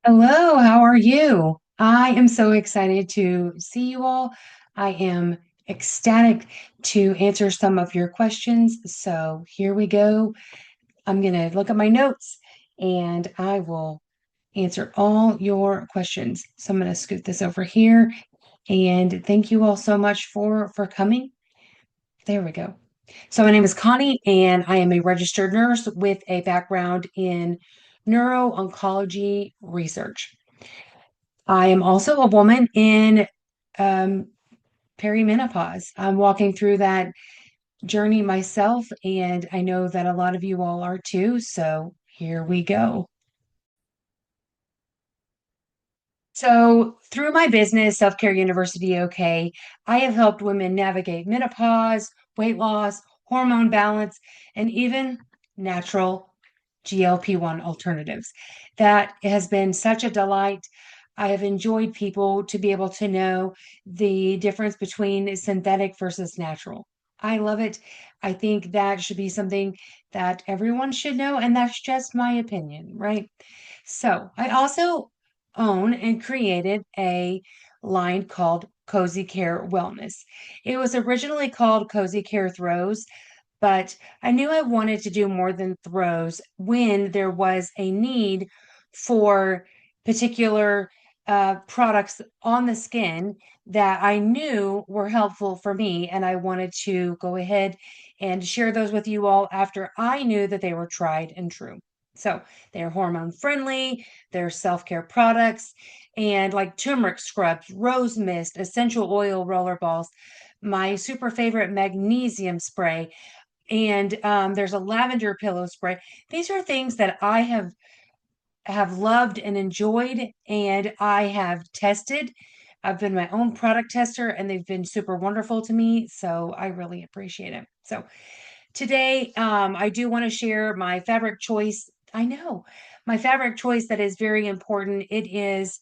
Hello, how are you? I am so excited to see you all. I am ecstatic to answer some of your questions. So here we go. I'm going to look at my notes and I will answer all your questions. So I'm going to scoot this over here and thank you all so much for coming. There we go. So my name is Connie and I am a registered nurse with a background in neuro-oncology research. I am also a woman in um, perimenopause. I'm walking through that journey myself, and I know that a lot of you all are too. So here we go. So, through my business, Self Care University OK, I have helped women navigate menopause, weight loss, hormone balance, and even natural GLP-1 alternatives. That has been such a delight. I have enjoyed people to be able to know the difference between synthetic versus natural. I love it. I think that should be something that everyone should know, and that's just my opinion, right? So, I also own and created a line called Cozy Care Wellness. It was originally called Cozy Care Throws, but I knew I wanted to do more than throws when there was a need for particular products on the skin that I knew were helpful for me. And I wanted to go ahead and share those with you all after I knew that they were tried and true. So they're hormone friendly, they're self care products, and like turmeric scrubs, rose mist, essential oil roller balls, my super favorite magnesium spray, and there's a lavender pillow spray. These are things that I have loved and enjoyed, and I have tested. I've been my own product tester, and they've been super wonderful to me. So I really appreciate it. So today, I do want to share my fabric choice. I know my fabric choice that is very important. It's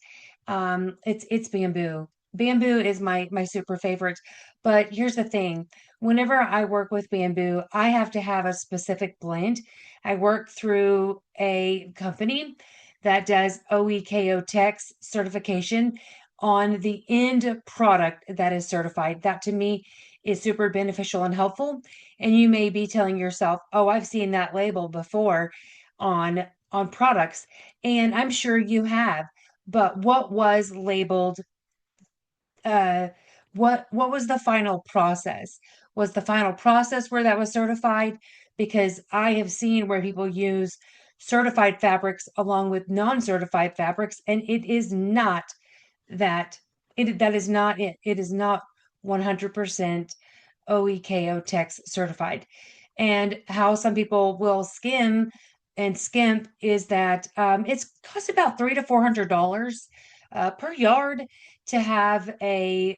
bamboo. Bamboo is my super favorite. But here's the thing. Whenever I work with bamboo, I have to have a specific blend. I work through a company that does OEKO Tech's certification on the end product that is certified. That to me is super beneficial and helpful. And you may be telling yourself, "Oh, I've seen that label before on products." And I'm sure you have. But what was labeled uh what was the final process? Was the final process where that was certified? Because I have seen where people use certified fabrics along with non-certified fabrics, and it is not that that is not it. It is not 100% OEKO Tex certified. And how some people will skim and skimp is that it's cost about $300 to $400 per yard to have a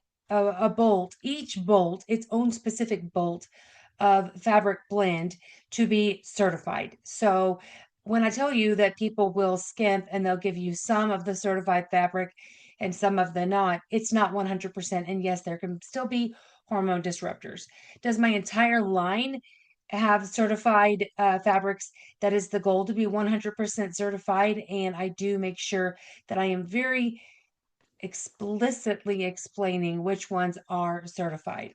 bolt, each bolt, its own specific bolt of fabric blend to be certified. So when I tell you that people will skimp and they'll give you some of the certified fabric and some of the not, it's not 100%. And yes, there can still be hormone disruptors. Does my entire line have certified fabrics? That is the goal, to be 100% certified. And I do make sure that I am very explicitly explaining which ones are certified.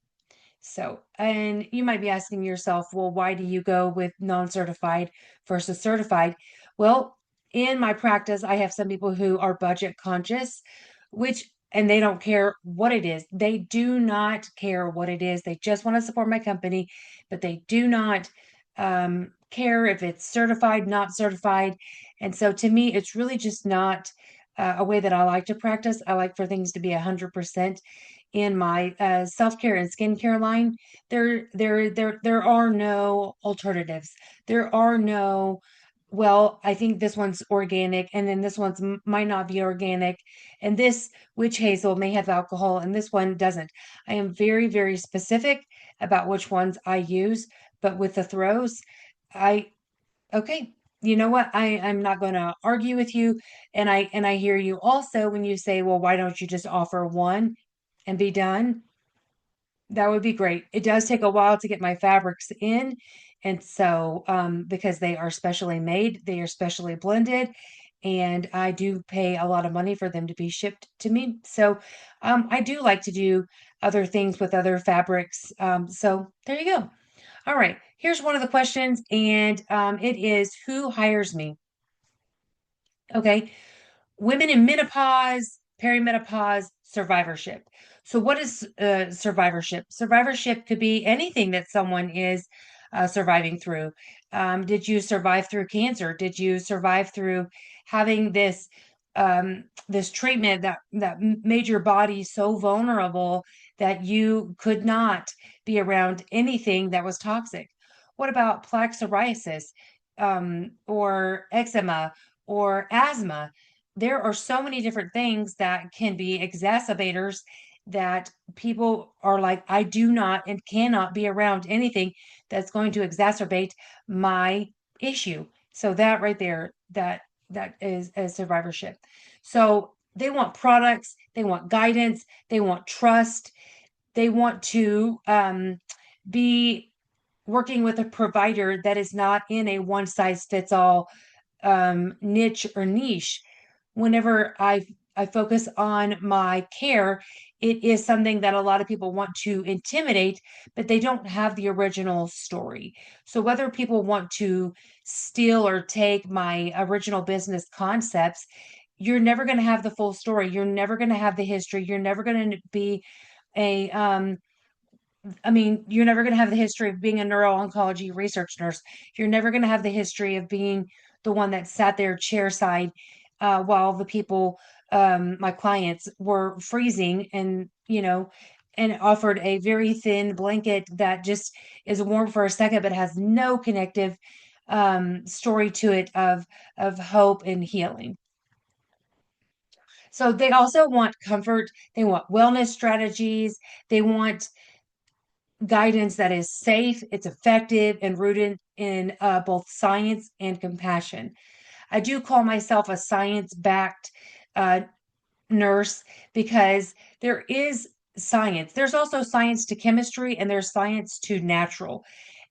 So, and you might be asking yourself, well, why do you go with non-certified versus certified? Well, in my practice, I have some people who are budget conscious, and they don't care what it is. They do not care what it is. They just want to support my company, but they do not care if it's certified, not certified. And so to me, it's really just not a way that I like to practice. I like for things to be 100% in my self-care and skincare line. There are no alternatives. There are no, well, I think this one's organic, and then this one's might not be organic, and this witch hazel may have alcohol, and this one doesn't. I am very, very specific about which ones I use, but with the throws, I okay. You know what? I'm not going to argue with you, and I hear you also when you say, "Well, why don't you just offer one and be done?" That would be great. It does take a while to get my fabrics in, and so because they are specially made, they are specially blended, and I do pay a lot of money for them to be shipped to me. So I do like to do other things with other fabrics. So there you go. All right, here's one of the questions, and it is, who hires me? Okay, women in menopause, perimenopause, survivorship. So, what is survivorship? Survivorship could be anything that someone is surviving through. Did you survive through cancer? Did you survive through having this treatment that made your body so vulnerable that you could not be around anything that was toxic? What about plaque psoriasis, or eczema, or asthma? There are so many different things that can be exacerbators that people are like, I do not and cannot be around anything that's going to exacerbate my issue. So that right there, that is a survivorship. So they want products, they want guidance, they want trust, they want to be working with a provider that is not in a one size fits all niche or niche. Whenever I focus on my care, it is something that a lot of people want to intimidate, but they don't have the original story. So whether people want to steal or take my original business concepts, you're never going to have the full story. You're never going to have the history. You're never going to be a I mean, you're never going to have the history of being a neuro-oncology research nurse. You're never going to have the history of being the one that sat there chairside while the people, my clients, were freezing and offered a very thin blanket that just is warm for a second, but has no connective story to it of hope and healing. So they also want comfort. They want wellness strategies. They want guidance that is safe, it's effective, and rooted in both science and compassion. I do call myself a science backed uh, nurse because there is science. There's also science to chemistry and there's science to natural.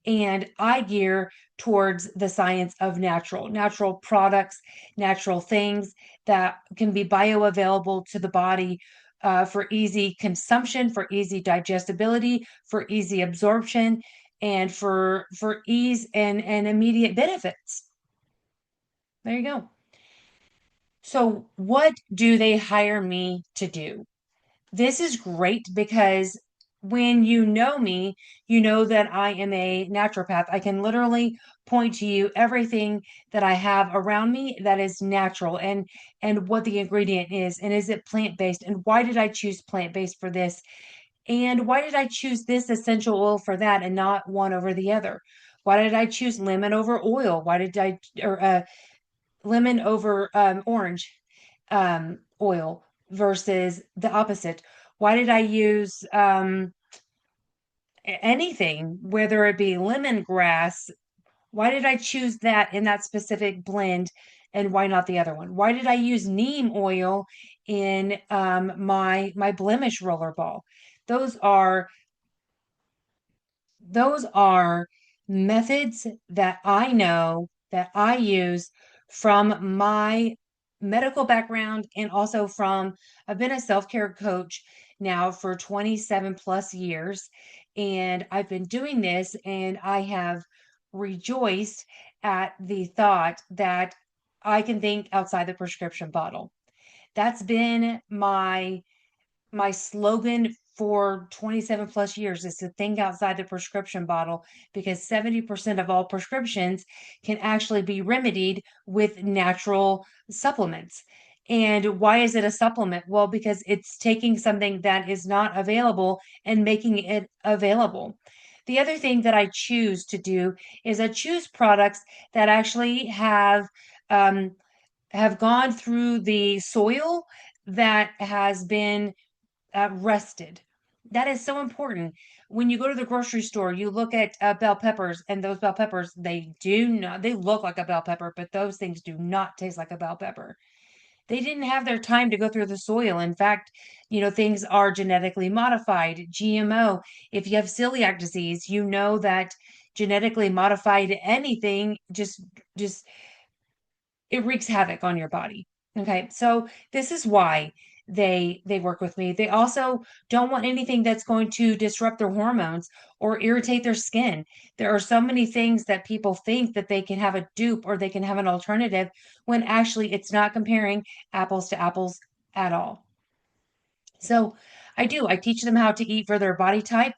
And I gear towards the science of natural products, natural things that can be bioavailable to the body for easy consumption, for easy digestibility, for easy absorption, and for ease and immediate benefits. There you go. So, what do they hire me to do? This is great because when you know me, you know that I am a naturopath. I can literally point to you everything that I have around me that is natural and what the ingredient is and is it plant-based and why did I choose plant-based for this and why did I choose this essential oil for that and not one over the other? Why did I choose lemon over oil? Why did I or lemon over orange oil versus the opposite? Why did I use anything, whether it be lemongrass? Why did I choose that in that specific blend and why not the other one? Why did I use neem oil in my blemish roller ball? Those are those are methods that I know that I use from my medical background and also from I've been a self-care coach now for 27 plus years and I've been doing this and I have rejoiced at the thought that I can think outside the prescription bottle. That's been my slogan for 27 plus years is to think outside the prescription bottle because 70% of all prescriptions can actually be remedied with natural supplements. And why is it a supplement? Well, because it's taking something that is not available and making it available. The other thing that I choose to do is I choose products that actually um, have gone through the soil that has been rested. That is so important. When you go to the grocery store, you look at bell peppers, and those bell peppers, they look like a bell pepper, but those things do not taste like a bell pepper. They didn't have their time to go through the soil. In fact, things are genetically modified, GMO. If you have celiac disease, you know that genetically modified anything just it wreaks havoc on your body. Okay. So this is why they work with me. They also don't want anything that's going to disrupt their hormones or irritate their skin. There are so many things that people think that they can have a dupe or they can have an alternative when actually it's not comparing apples to apples at all. So I teach them how to eat for their body type.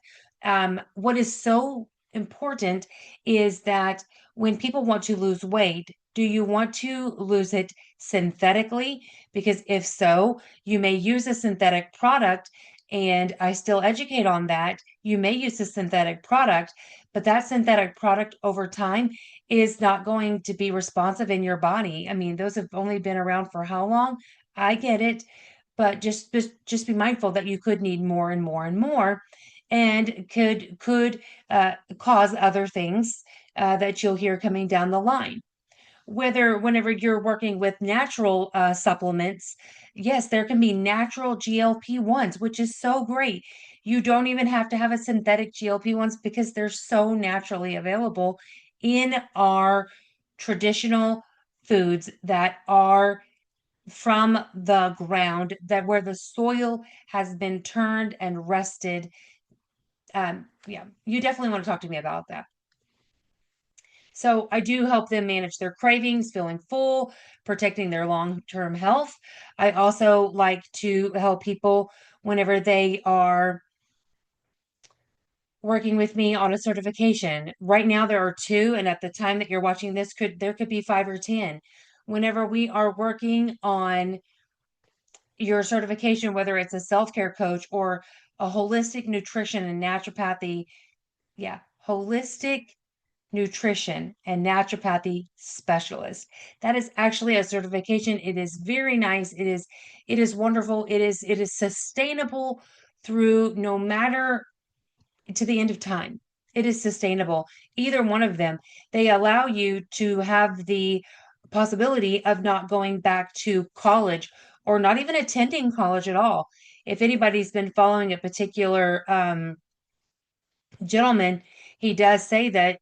What is so important is that when people want to lose weight, do you want to lose it synthetically? Because if so, you may use a synthetic product, and I still educate on that. You may use a synthetic product, but that synthetic product over time is not going to be responsive in your body. I mean, those have only been around for how long? I get it, but just be mindful that you could need more and more and more, and could cause other things that you'll hear coming down the line. Whether whenever you're working with natural supplements, yes, there can be natural GLP-1s, which is so great. You don't even have to have a synthetic GLP-1s because they're so naturally available in our traditional foods that are from the ground, that where the soil has been turned and rested. Yeah, you definitely want to talk to me about that. So I do help them manage their cravings, feeling full, protecting their long-term health. I also like to help people whenever they are working with me on a certification. Right now there are two, and at the time that you're watching this, could be five or 10. Whenever we are working on your certification, whether it's a self-care coach or a holistic nutrition and naturopathy, yeah, holistic nutrition and naturopathy specialist. That is actually a certification. It is very nice. It is wonderful. It is sustainable through no matter to the end of time. It is sustainable. Either one of them, they allow you to have the possibility of not going back to college or not even attending college at all. If anybody's been following a particular gentleman, he does say that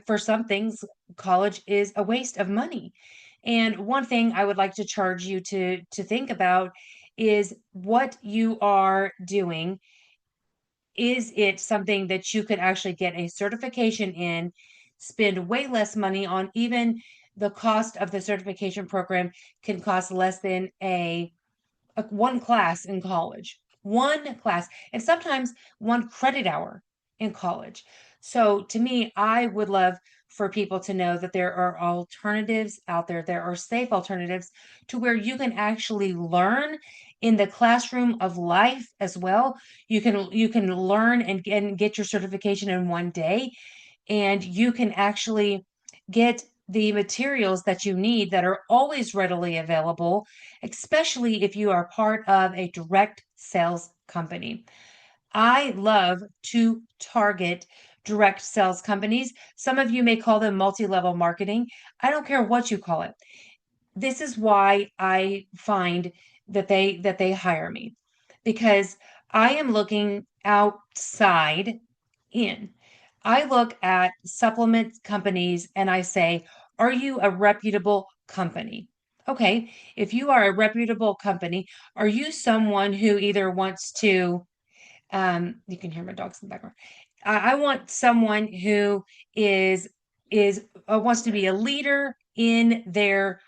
for some things, college is a waste of money. And one thing I would like to charge you to think about is what you are doing. Is it something that you could actually get a certification in, spend way less money on? Even the cost of the certification program can cost less than a one class in college, one class, and sometimes one credit hour in college. So to me, I would love for people to know that there are alternatives out there. There are safe alternatives to where you can actually learn in the classroom of life as well. You can learn and get your certification in one day, and you can actually get the materials that you need that are always readily available, especially if you are part of a direct sales company. I love to target direct sales companies. Some of you may call them multi-level marketing. I don't care what you call it. This is why I find that they hire me, because I am looking outside in. I look at supplement companies and I say, are you a reputable company? Okay, if you are a reputable company, are you someone who either wants to, you can hear my dogs in the background. I want someone who is is wants to be a leader in their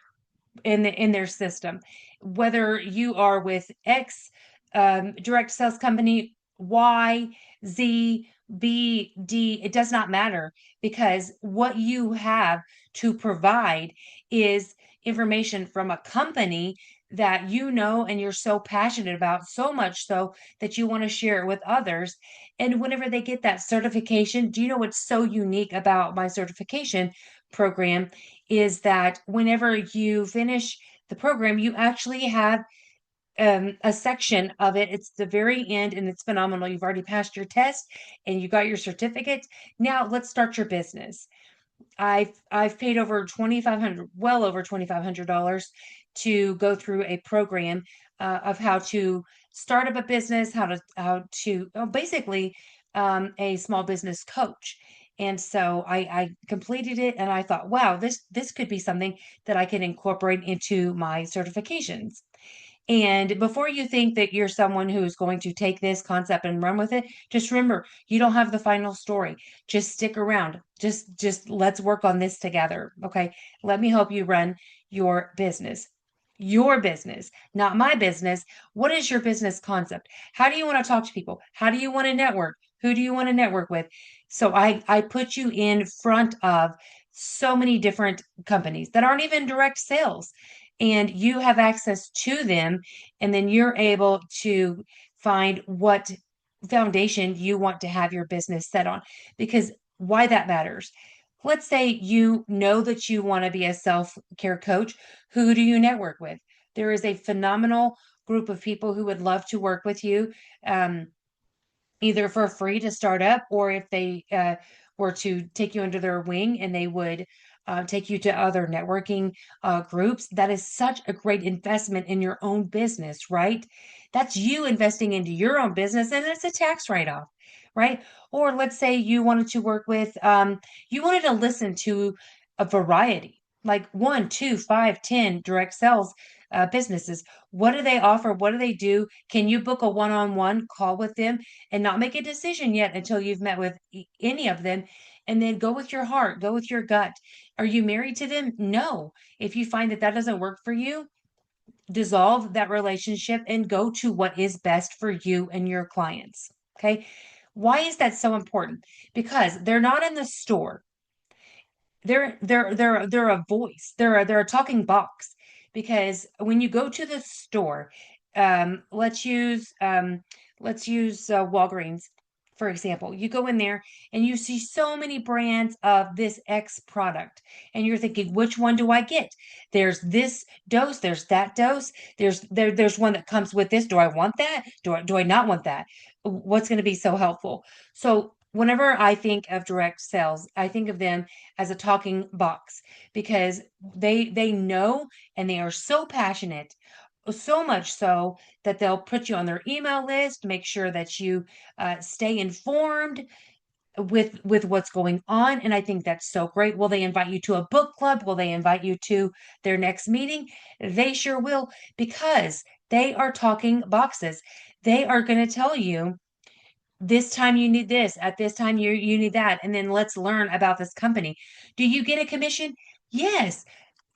system. Whether you are with X direct sales company, Y, Z, B, D, it does not matter, because what you have to provide is information from a company that you know and you're so passionate about, so much so that you want to share it with others. And whenever they get that certification, do you know what's so unique about my certification program is that whenever you finish the program, you actually have a section of it. It's the very end, and it's phenomenal. You've already passed your test and you got your certificate. Now let's start your business. I've paid over 2,500, well over $2,500 to go through a program of how to start up a business, how to basically a small business coach. And so I completed it and I thought, wow, this could be something that I can incorporate into my certifications. And before you think that you're someone who's going to take this concept and run with it, just remember, you don't have the final story. Just stick around. Just let's work on this together. Okay? Let me help you run your business. Your business, not my business. What is your business concept? How do you want to talk to people? How do you want to network? Who do you want to network with? So I put you in front of so many different companies that aren't even direct sales, and you have access to them, and then you're able to find what foundation you want to have your business set on. Because why that matters, let's say you know that you want to be a self-care coach. Who do you network with? There is a phenomenal group of people who would love to work with you, um, either for free to start up, or if they were to take you under their wing and they would take you to other networking groups. That is such a great investment in your own business, right? That's you investing into your own business, and it's a tax write-off, right? Or let's say you wanted to work with, you wanted to listen to a variety, like one, two, five, 10 direct sales businesses. What do they offer? What do they do? Can you book a one-on-one call with them and not make a decision yet until you've met with any of them? And then go with your heart, go with your gut. Are you married to them? No. If you find that that doesn't work for you, dissolve that relationship and go to what is best for you and your clients. Okay. Why is that so important? Because they're not in the store. They're a voice. They're a talking box. Because when you go to the store, um, let's use um, let's use Walgreens for example. You go in there and you see so many brands of this X product, and you're thinking, which one do I get? There's this dose, there's that dose, there's one that comes with this. Do I want that? Do I not want that? What's going to be so helpful? So whenever I think of direct sales, I think of them as a talking box, because they know, and they are so passionate, so much so that they'll put you on their email list, make sure that you stay informed with what's going on. And I think that's so great. Will they invite you to a book club? Will they invite you to their next meeting? They sure will, because they are talking boxes. They are going to tell you, this time you need this, at this time you need that, and then let's learn about this company. Do you get a commission? Yes.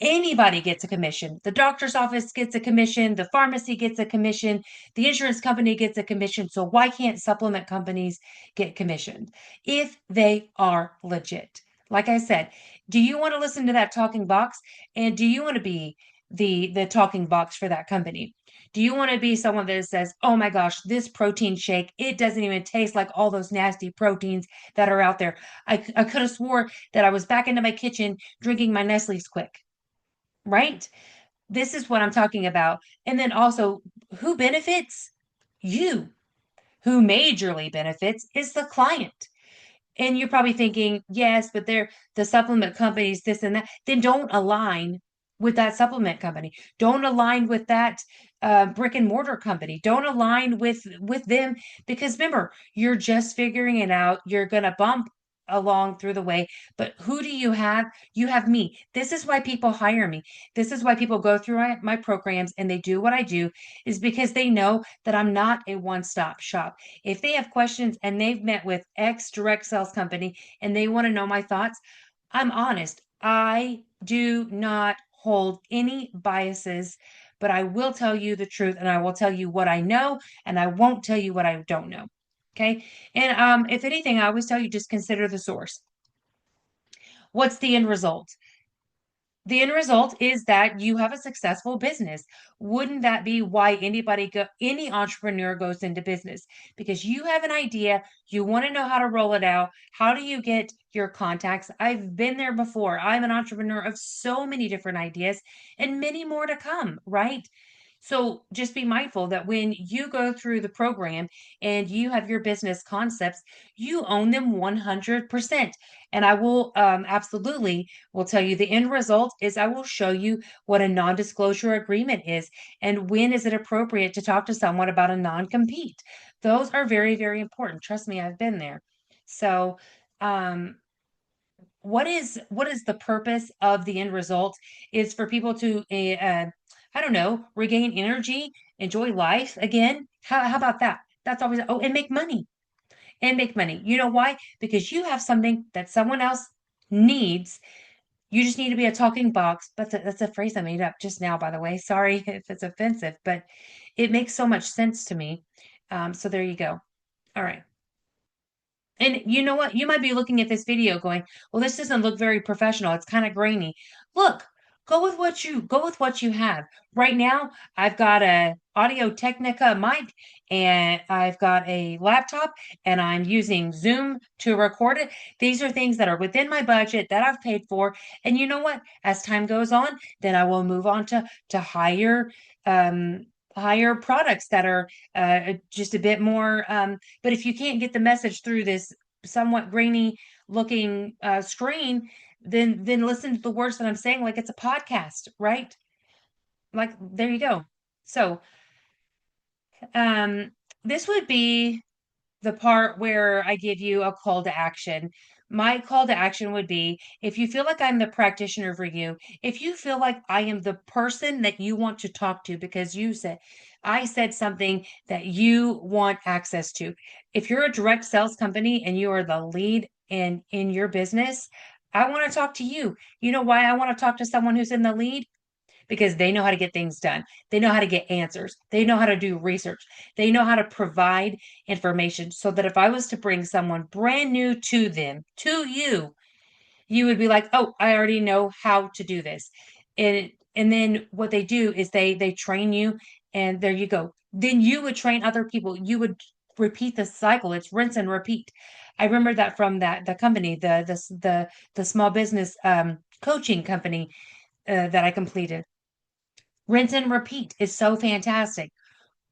Anybody gets a commission. The doctor's office gets a commission, the pharmacy gets a commission, the insurance company gets a commission. So why can't supplement companies get commissioned if they are legit? Like I said, do you want to listen to that talking box, and do you want to be the talking box for that company? Do you want to be someone that says, "Oh my gosh, this protein shake, it doesn't even taste like all those nasty proteins that are out there. I could have swore that I was back into my kitchen drinking my Nestle's quick." Right? This is what I'm talking about. And then also, who benefits? You. Who majorly benefits is the client. And you're probably thinking, yes, but they're the supplement companies, this and that. Then don't align with that supplement company. Don't align with that brick and mortar company. Don't align with them, because remember, you're just figuring it out. You're gonna bump along through the way. But who do you have? You have me. This is why people hire me. This is why people go through my programs and they do what I do, is because they know that I'm not a one-stop shop. If they have questions and they've met with X direct sales company and they want to know my thoughts, I'm honest. I do not hold any biases, but I will tell you the truth, and I will tell you what I know, and I won't tell you what I don't know. Okay. And if anything, I always tell you, just consider the source. What's the end result? The end result is that you have a successful business. Wouldn't that be why any entrepreneur goes into business? Because you have an idea, you want to know how to roll it out. How do you get your contacts? I've been there before. I'm an entrepreneur of so many different ideas and many more to come, right? So just be mindful that when you go through the program and you have your business concepts, you own them 100%. And I will absolutely will tell you, the end result is I will show you what a non-disclosure agreement is, and when is it appropriate to talk to someone about a non-compete. Those are very, very important. Trust me, I've been there. So, um, what is the purpose of the end result is for people to I don't know, regain energy, enjoy life again. How about that? That's always, oh, and make money. And make money. You know why? Because you have something that someone else needs. You just need to be a talking box. But that's a phrase I made up just now, by the way. Sorry if it's offensive, but it makes so much sense to me. So there you go. All right. And you know what? You might be looking at this video going, well, this doesn't look very professional. It's kind of grainy. Look, go with what you have. Right now, I've got a Audio Technica mic and I've got a laptop and I'm using Zoom to record it. These are things that are within my budget that I've paid for. And you know what? As time goes on, then I will move on to um higher products that are just a bit more but if you can't get the message through this somewhat grainy looking screen, then listen to the words that I'm saying like it's a podcast, right? Like there you go. So um this would be the part where I give you a call to action. My call to action would be if you feel like I'm the practitioner for you, if you feel like I am the person that you want to talk to because I said something that you want access to. If you're a direct sales company and you are the lead in your business, I want to talk to you. You know why I want to talk to someone who's in the lead? Because they know how to get things done. They know how to get answers. They know how to do research. They know how to provide information so that if I was to bring someone brand new to them, to you, you would be like, "Oh, I already know how to do this." And then what they do is they train you and there you go. Then you would train other people. You would repeat the cycle. It's rinse and repeat. I remember that from the company, the small business coaching company that I completed. Rinse and repeat is so fantastic.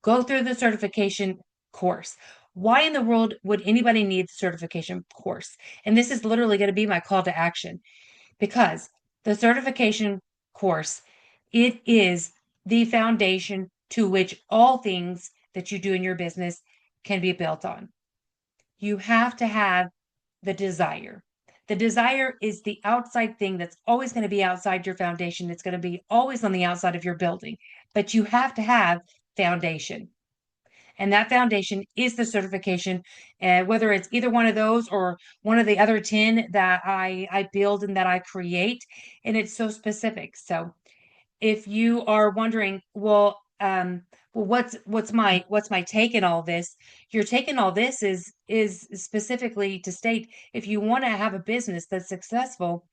Go through the certification course. Why in the world would anybody need the certification course? And this is literally going to be my call to action because the certification course, it is the foundation to which all things that you do in your business can be built on. You have to have the desire. The desire is the outside thing that's always going to be outside your foundation. It's going to be always on the outside of your building, but you have to have foundation. And that foundation is the certification, whether it's either one of those or one of the other 10 that I build and that I create. And it's so specific. So if you are wondering, well, what's my take in all this? Your take in all this is specifically to state if you want to have a business that's successful,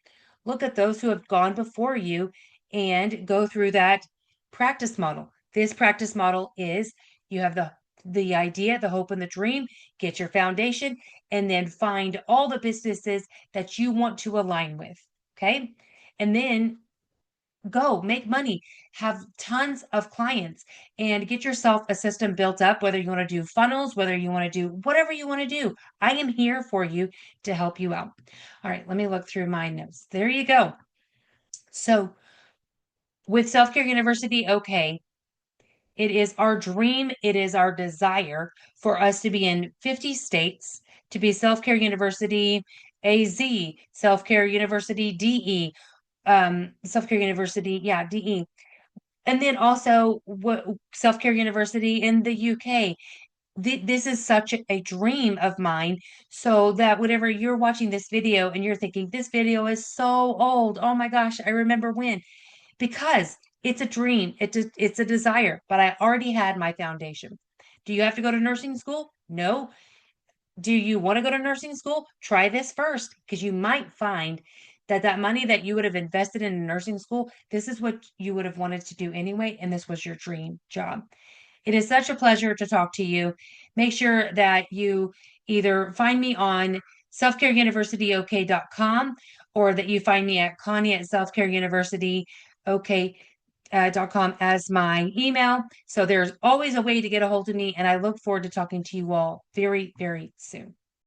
look at those who have gone before you and go through that practice model. This practice model is you have the idea, the hope, and the dream, get your foundation, and then find all the businesses that you want to align with. Okay. And then go make money, have tons of clients, and get yourself a system built up, whether you want to do funnels, whether you want to do whatever you want to do. I am here for you to help you out. All right, let me look through my notes. There you go. So, with Self Care University, okay, it is our dream, it is our desire for us to be in 50 states, to be Self Care University AZ, Self Care University DE, Self Care University, yeah, DE. And then also what Self Care University in the UK. This is such a dream of mine. So that whenever you're watching this video and you're thinking, this video is so old. Oh my gosh, I remember when. Because it's a dream, it's a desire, but I already had my foundation. Do you have to go to nursing school? No. Do you want to go to nursing school? Try this first because you might find that that money that you would have invested in nursing school, this is what you would have wanted to do anyway, and this was your dream job. It is such a pleasure to talk to you. Make sure that you either find me on selfcareuniversityok.com or that you find me at Connie at selfcareuniversityok.com as my email. So there's always a way to get a hold of me, and I look forward to talking to you all very, very soon.